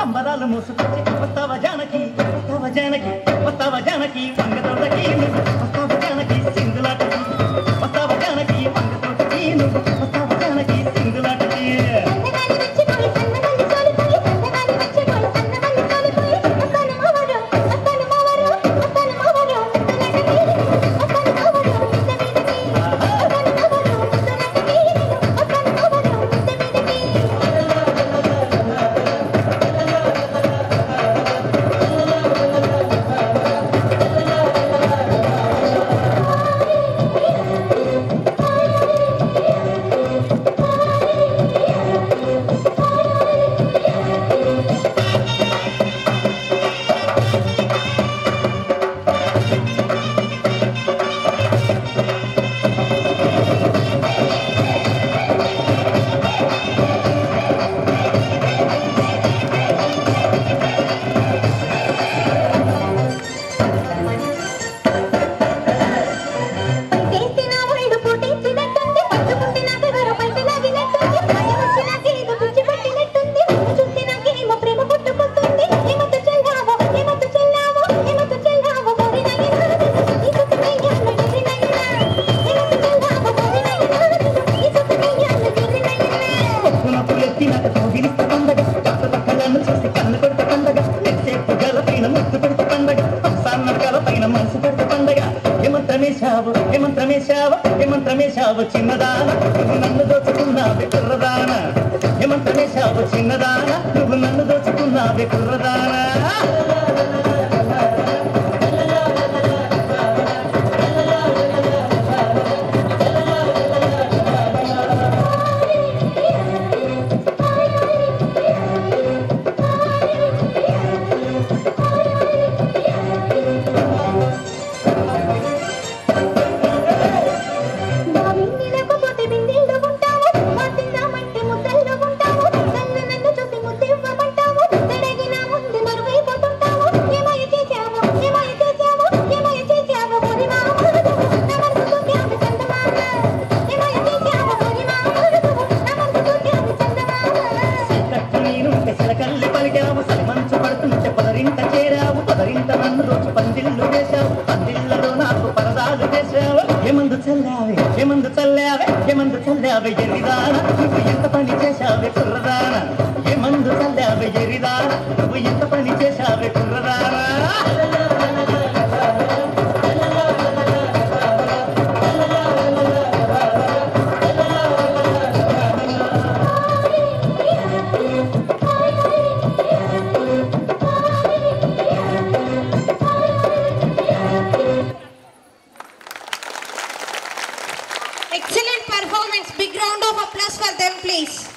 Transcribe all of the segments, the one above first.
సంబరాలు మోసుకొచ్చి వస్తావ జానకి వస్తావ జానకి వస్తావ జానకి వంగతోటకి వస్తావ జానకి సింగులాటకి వస్తావ జానకి వంగతోటకి వస్తావ జానకి సింగులాటకి ఏమంత్రమేశావు చిన్నదాన నువ్వు నన్ను దోచుకున్నావే కుర్రదాన ఏమంత్రమేశావు చిన్నదాన నువ్వు నన్ను దోచుకున్నావే కుర్రదాన ఎరిదాన నువ్వు ఎంత పని చేశావే కుర్రదాన ఏమందు చల్లావే ఎరిదాన నువ్వు ఎంత పని Chesave కుర్రదాన Excellent performance. Big round of applause for them, please.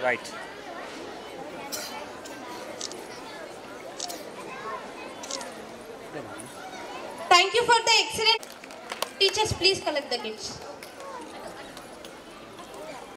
Right. Thank you for the excellent. Teachers, please collect the gifts.